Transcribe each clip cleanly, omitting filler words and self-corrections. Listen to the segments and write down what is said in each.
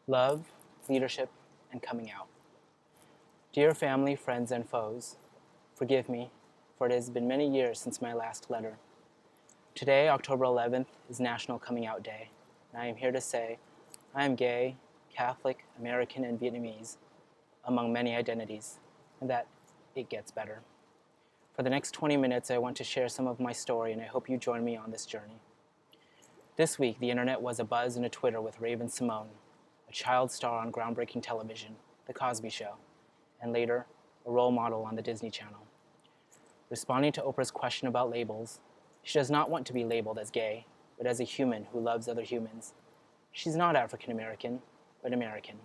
Love, leadership, and coming out. Dear family, friends, and foes, forgive me, for it has been many years since my last letter. Today, October 11th, is National Coming Out Day, and I am here to say I am gay, Catholic, American, and Vietnamese, among many identities, and that it gets better. For the next 20 minutes, I want to share some of my story, and I hope you join me on this journey. This week, the internet was abuzz in a Twitter with Raven-Symoné, a child star on groundbreaking television, The Cosby Show, and later, a role model on the Disney Channel. Responding to Oprah's question about labels, she does not want to be labeled as gay, but as a human who loves other humans. She's not African American, but American.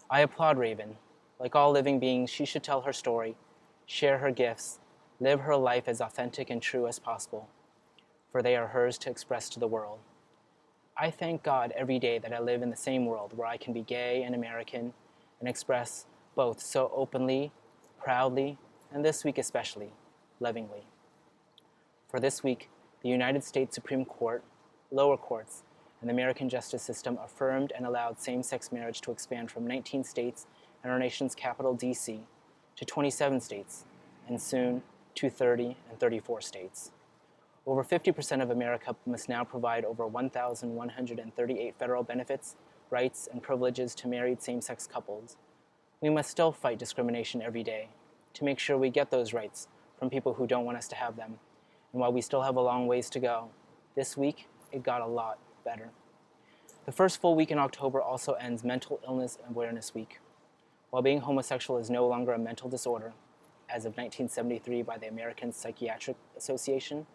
I applaud Raven. Like all living beings, she should tell her story, share her gifts, live her life as authentic and true as possible, for they are hers to express to the world. I thank God every day that I live in the same world where I can be gay and American and express both so openly, proudly, and this week especially, lovingly. For this week, the United States Supreme Court, lower courts, and the American justice system affirmed and allowed same-sex marriage to expand from 19 states and our nation's capital, D.C., to 27 states, and soon to 30 and 34 states. Over 50% of America must now provide over 1,138 federal benefits, rights, and privileges to married same-sex couples. We must still fight discrimination every day to make sure we get those rights from people who don't want us to have them. And while we still have a long ways to go, this week, it got a lot better. The first full week in October also ends Mental Illness Awareness Week. While being homosexual is no longer a mental disorder, as of 1973 by the American Psychiatric Association,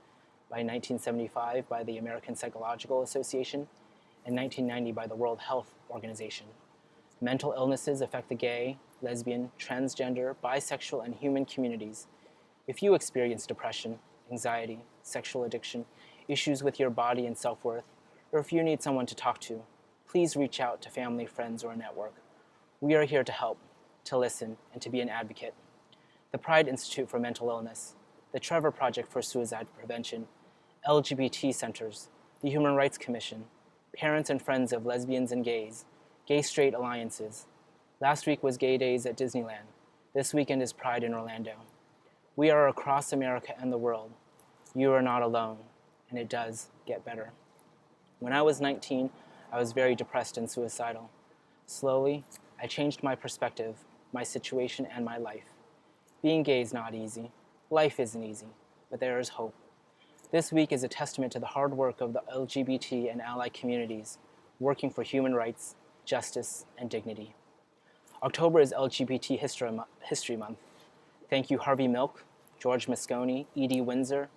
by 1975 by the American Psychological Association, and 1990 by the World Health Organization. Mental illnesses affect the gay, lesbian, transgender, bisexual, and human communities. If you experience depression, anxiety, sexual addiction, issues with your body and self-worth, or if you need someone to talk to, please reach out to family, friends, or a network. We are here to help, to listen, and to be an advocate. The Pride Institute for Mental Illness, the Trevor Project for Suicide Prevention, LGBT centers, the Human Rights Commission, parents and friends of lesbians and gays, gay-straight alliances. Last week was Gay Days at Disneyland. This weekend is Pride in Orlando. We are across America and the world. You are not alone, and it does get better. When I was 19, I was very depressed and suicidal. Slowly, I changed my perspective, my situation, and my life. Being gay is not easy. Life isn't easy, but there is hope. This week is a testament to the hard work of the LGBT and ally communities, working for human rights, justice, and dignity. October is LGBT History Month. Thank you Harvey Milk, George Moscone, Edie Windsor,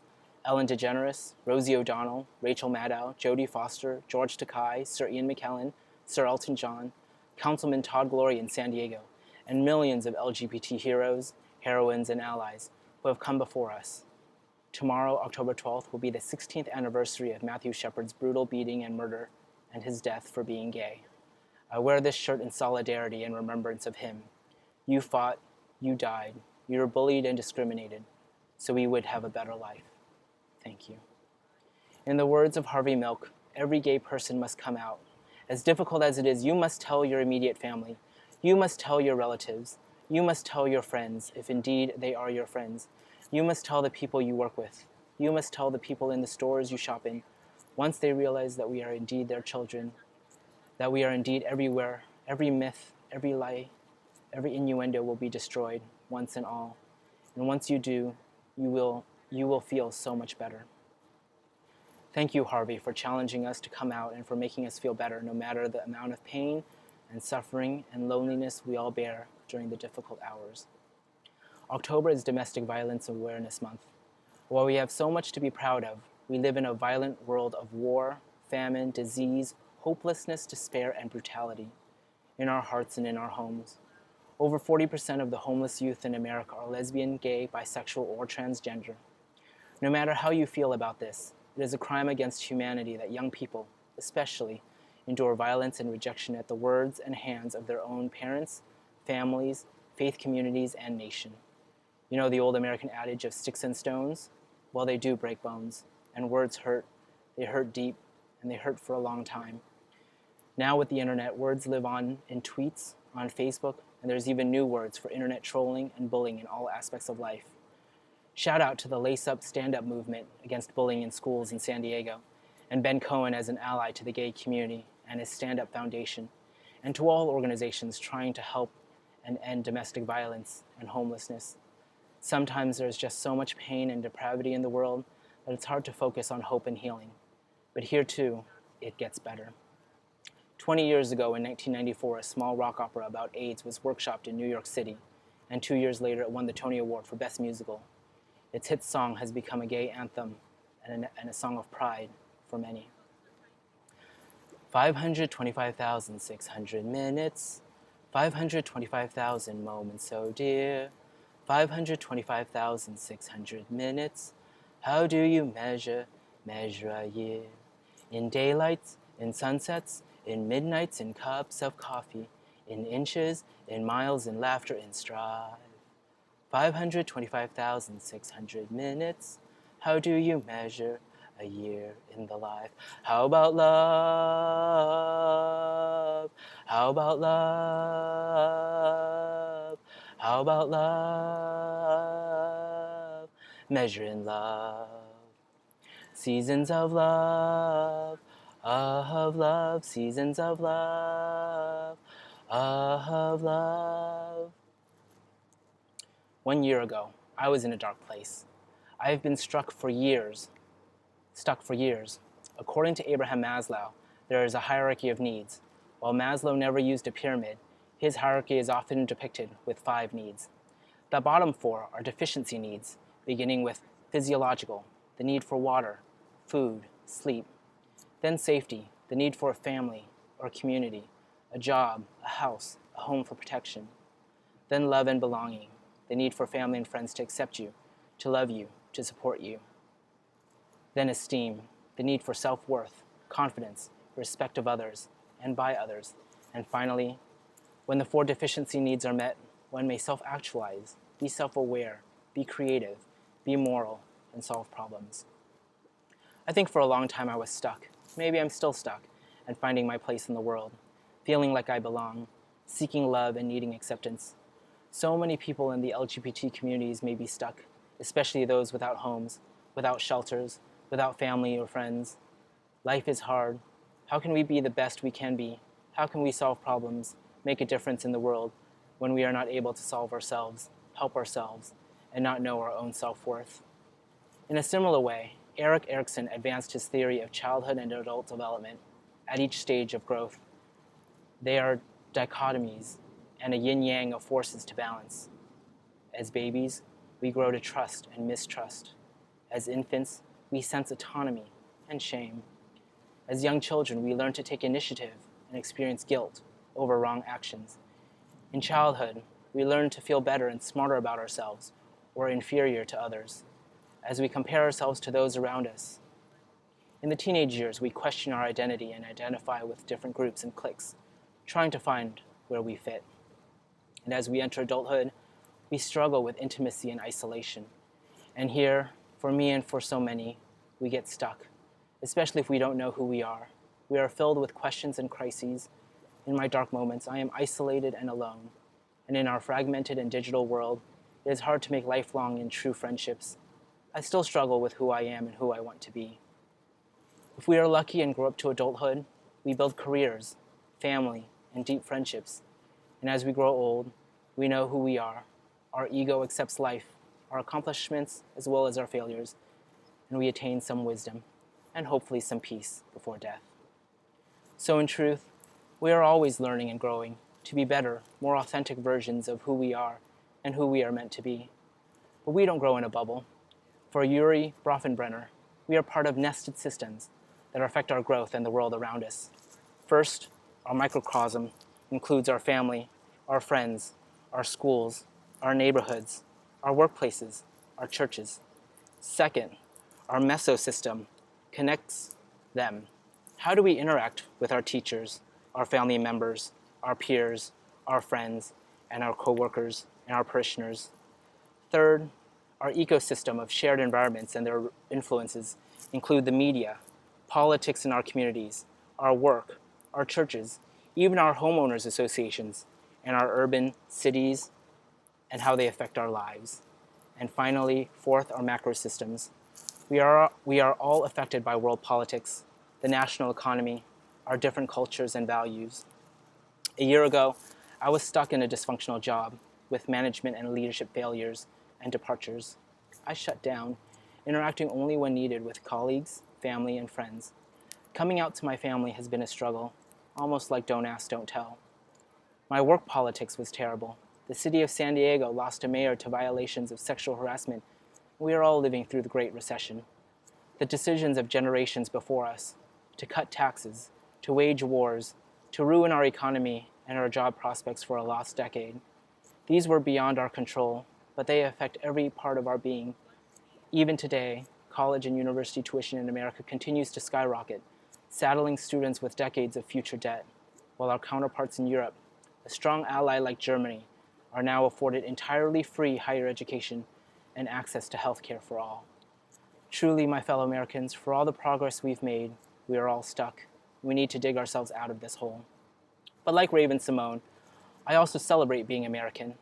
Ellen DeGeneres, Rosie O'Donnell, Rachel Maddow, Jodie Foster, George Takei, Sir Ian McKellen, Sir Elton John, Councilman Todd Glory in San Diego, and millions of LGBT heroes, heroines, and allies who have come before us. Tomorrow, October 12th, will be the 16th anniversary of Matthew Shepard's brutal beating and murder and his death for being gay. I wear this shirt in solidarity and remembrance of him. You fought, you died, you were bullied and discriminated, so we would have a better life. Thank you. In the words of Harvey Milk, every gay person must come out. As difficult as it is, you must tell your immediate family. You must tell your relatives. You must tell your friends, if indeed they are your friends. You must tell the people you work with. You must tell the people in the stores you shop in. Once they realize that we are indeed their children, that we are indeed everywhere, every myth, every lie, every innuendo will be destroyed once and all. And once you do, you will feel so much better. Thank you, Harvey, for challenging us to come out and for making us feel better, no matter the amount of pain and suffering and loneliness we all bear during the difficult hours. October is Domestic Violence Awareness Month. While we have so much to be proud of, we live in a violent world of war, famine, disease, hopelessness, despair, and brutality in our hearts and in our homes. Over 40% of the homeless youth in America are lesbian, gay, bisexual, or transgender. No matter how you feel about this, it is a crime against humanity that young people, especially, endure violence and rejection at the words and hands of their own parents, families, faith communities, and nation. You know the old American adage of sticks and stones? Well, they do break bones, and words hurt. They hurt deep, and they hurt for a long time. Now with the internet, words live on in tweets, on Facebook, and there's even new words for internet trolling and bullying in all aspects of life. Shout out to the Lace Up Stand Up movement against bullying in schools in San Diego, and Ben Cohen as an ally to the gay community and his Stand Up Foundation, and to all organizations trying to help and end domestic violence and homelessness. Sometimes there's just so much pain and depravity in the world that it's hard to focus on hope and healing. But here too, it gets better. 20 years ago in 1994, a small rock opera about AIDS was workshopped in New York City, and 2 years later it won the Tony Award for Best Musical. Its hit song has become a gay anthem and a song of pride for many. 525,600 minutes, 525,000 moments so dear, 525,600 minutes. How do you measure a year? In daylights, in sunsets, in midnights, in cups of coffee, in inches, in miles, in laughter, in strife. 525,600 minutes. How do you measure a year in the life? How about love? How about love? How about love? Measure in love. Seasons of love, seasons of love, of love. 1 year ago, I was in a dark place. I have been stuck for years. According to Abraham Maslow, there is a hierarchy of needs. While Maslow never used a pyramid, his hierarchy is often depicted with 5 needs. The bottom 4 are deficiency needs, beginning with physiological, the need for water, food, sleep. Then safety, the need for a family or community, a job, a house, a home for protection. Then love and belonging, the need for family and friends to accept you, to love you, to support you. Then esteem, the need for self-worth, confidence, respect of others, and by others. And finally, when the 4 deficiency needs are met, one may self-actualize, be self-aware, be creative, be moral, and solve problems. I think for a long time I was stuck. Maybe I'm still stuck, and finding my place in the world, feeling like I belong, seeking love and needing acceptance. So many people in the LGBT communities may be stuck, especially those without homes, without shelters, without family or friends. Life is hard. How can we be the best we can be? How can we solve problems, make a difference in the world when we are not able to solve ourselves, help ourselves, and not know our own self-worth? In a similar way, Erik Erikson advanced his theory of childhood and adult development at each stage of growth. They are dichotomies and a yin-yang of forces to balance. As babies, we grow to trust and mistrust. As infants, we sense autonomy and shame. As young children, we learn to take initiative and experience guilt over wrong actions. In childhood, we learn to feel better and smarter about ourselves or inferior to others, as we compare ourselves to those around us. In the teenage years, we question our identity and identify with different groups and cliques, trying to find where we fit. And as we enter adulthood, we struggle with intimacy and isolation. And here, for me and for so many, we get stuck, especially if we don't know who we are. We are filled with questions and crises. In my dark moments, I am isolated and alone. And in our fragmented and digital world, it is hard to make lifelong and true friendships. I still struggle with who I am and who I want to be. If we are lucky and grow up to adulthood, we build careers, family, and deep friendships. And as we grow old, we know who we are. Our ego accepts life, our accomplishments as well as our failures, and we attain some wisdom and hopefully some peace before death. So in truth, we are always learning and growing to be better, more authentic versions of who we are and who we are meant to be. But we don't grow in a bubble. For Urie Broffenbrenner, we are part of nested systems that affect our growth and the world around us. First, our microcosm includes our family, our friends, our schools, our neighborhoods, our workplaces, our churches. Second, our mesosystem connects them. How do we interact with our teachers, our family members, our peers, our friends, and our coworkers and our parishioners? Third, our ecosystem of shared environments and their influences include the media, politics in our communities, our work, our churches, even our homeowners associations, and our urban cities, and how they affect our lives. And finally, fourth, our macro systems. We are all affected by world politics, the national economy, our different cultures and values. A year ago, I was stuck in a dysfunctional job with management and leadership failures and departures. I shut down, interacting only when needed with colleagues, family, and friends. Coming out to my family has been a struggle, almost like don't ask, don't tell. My work politics was terrible. The city of San Diego lost a mayor to violations of sexual harassment. We are all living through the Great Recession. The decisions of generations before us, to cut taxes, to wage wars, to ruin our economy and our job prospects for a lost decade. These were beyond our control, but they affect every part of our being. Even today, college and university tuition in America continues to skyrocket, saddling students with decades of future debt, while our counterparts in Europe, a strong ally like Germany, are now afforded entirely free higher education and access to health care for all. Truly, my fellow Americans, for all the progress we've made, we are all stuck. We need to dig ourselves out of this hole. But like Raven-Symoné, I also celebrate being American.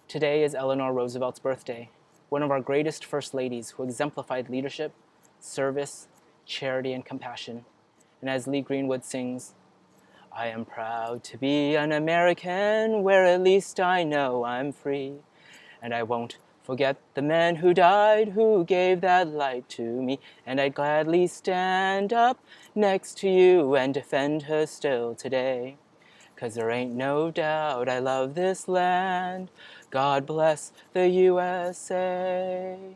Today is Eleanor Roosevelt's birthday, one of our greatest first ladies who exemplified leadership, service, charity, and compassion. And as Lee Greenwood sings, I am proud to be an American, where at least I know I'm free. And I won't forget the men who died, who gave that light to me. And I'd gladly stand up next to you and defend her still today. 'Cause there ain't no doubt I love this land. God bless the USA.